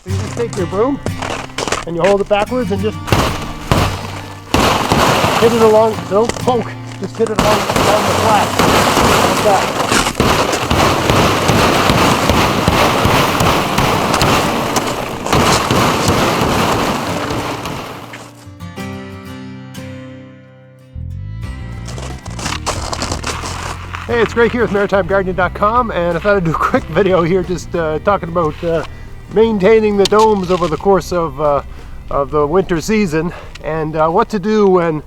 So you just take your broom and you hold it backwards and just hit it along, don't poke, just hit it along the flat, like that. Hey, it's Greg here with MaritimeGardening.com, and I thought I'd do a quick video here just talking about maintaining the domes over the course of the winter season, and what to do when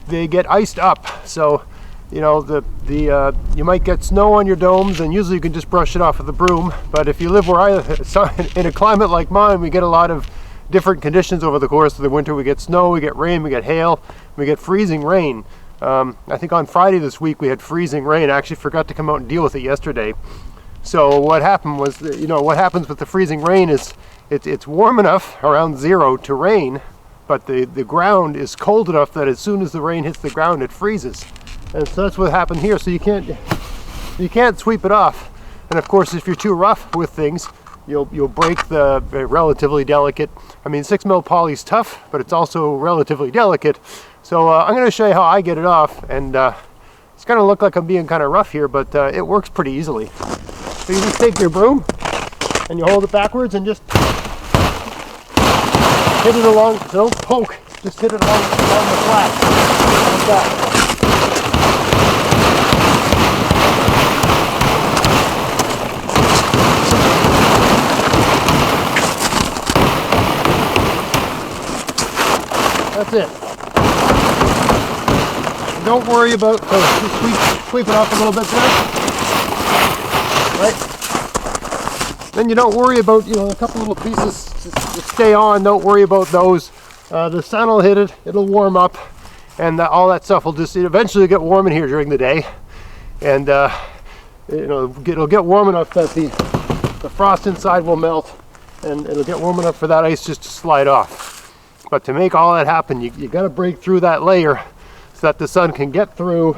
they get iced up. So, you know, you might get snow on your domes, and usually you can just brush it off with a broom. But if you live in a climate like mine, we get a lot of different conditions over the course of the winter. We get snow, we get rain, we get hail, we get freezing rain. I think on Friday this week we had freezing rain. I actually forgot to come out and deal with it yesterday. So what happened was, you know, what happens with the freezing rain is it's warm enough around 0 to rain, but the ground is cold enough that as soon as the rain hits the ground it freezes. And so that's what happened here. So you can't sweep it off. And of course, if you're too rough with things, you'll break the relatively delicate. I mean, 6mm poly is tough, but it's also relatively delicate. So I'm going to show you how I get it off, and it's going to look like I'm being kind of rough here, but it works pretty easily. So you just take your broom and you hold it backwards and just hit it along, don't poke, just hit it along the flat, like that. That's it. Don't worry about, just sweep it off a little bit there, right? Then you don't worry about, you know, a couple little pieces to stay on, don't worry about those. The sun will hit it, it'll warm up, and all that stuff will just eventually get warm in here during the day. And, you know, it'll get warm enough that the frost inside will melt, and it'll get warm enough for that ice just to slide off. But to make all that happen, you got to break through that layer so that the sun can get through,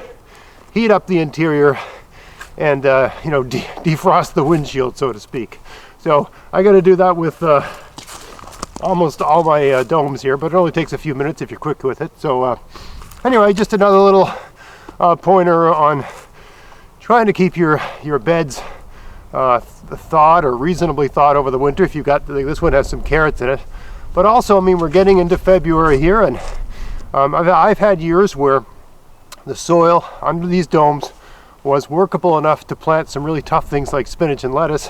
heat up the interior, and you know, defrost the windshield, so to speak. So I got to do that with almost all my domes here, but it only takes a few minutes if you're quick with it. So anyway, just another little pointer on trying to keep your beds thawed or reasonably thawed over the winter. If you've got, this one has some carrots in it. But also, I mean, we're getting into February here, and I've had years where the soil under these domes was workable enough to plant some really tough things like spinach and lettuce.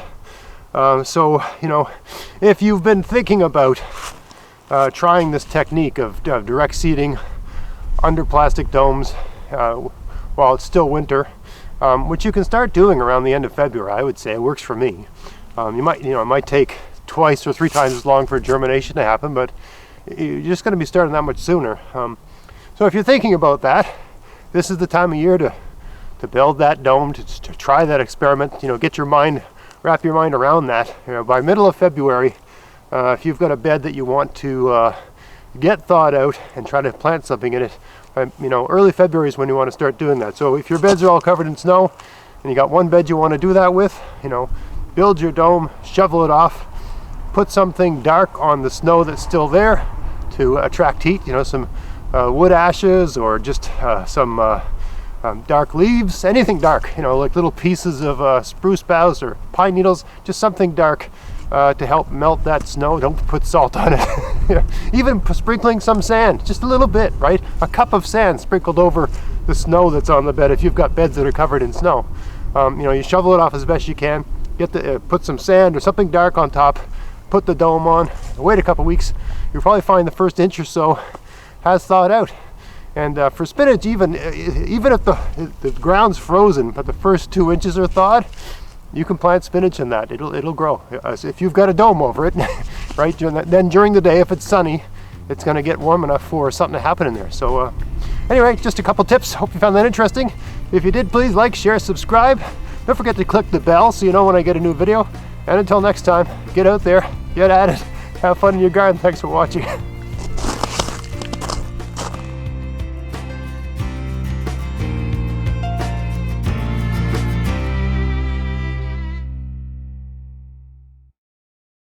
So, you know, if you've been thinking about trying this technique of direct seeding under plastic domes while it's still winter, which you can start doing around the end of February, I would say it works for me. It might take twice or 3 times as long for germination to happen, but you're just going to be starting that much sooner. So if you're thinking about that, this is the time of year to build that dome, to try that experiment. You know, wrap your mind around that. You know, by middle of February, if you've got a bed that you want to get thawed out and try to plant something in it, you know, early February is when you want to start doing that. So if your beds are all covered in snow and you got one bed you want to do that with, you know, build your dome, shovel it off, put something dark on the snow that's still there to attract heat, you know, some wood ashes or just some dark leaves, anything dark, you know, like little pieces of spruce boughs or pine needles, just something dark to help melt that snow. Don't put salt on it. Even sprinkling some sand, just a little bit, right? A cup of sand sprinkled over the snow that's on the bed if you've got beds that are covered in snow. You know, you shovel it off as best you can, put some sand or something dark on top, put the dome on, wait a couple weeks, you'll probably find the first inch or so has thawed out. And for spinach, even if the ground's frozen but the first 2 inches are thawed, you can plant spinach in that. It'll grow. So if you've got a dome over it, right? Then during the day, if it's sunny, it's going to get warm enough for something to happen in there. So anyway, just a couple tips. Hope you found that interesting. If you did, please like, share, subscribe. Don't forget to click the bell so you know when I get a new video. And until next time, get out there, get at it, have fun in your garden. Thanks for watching.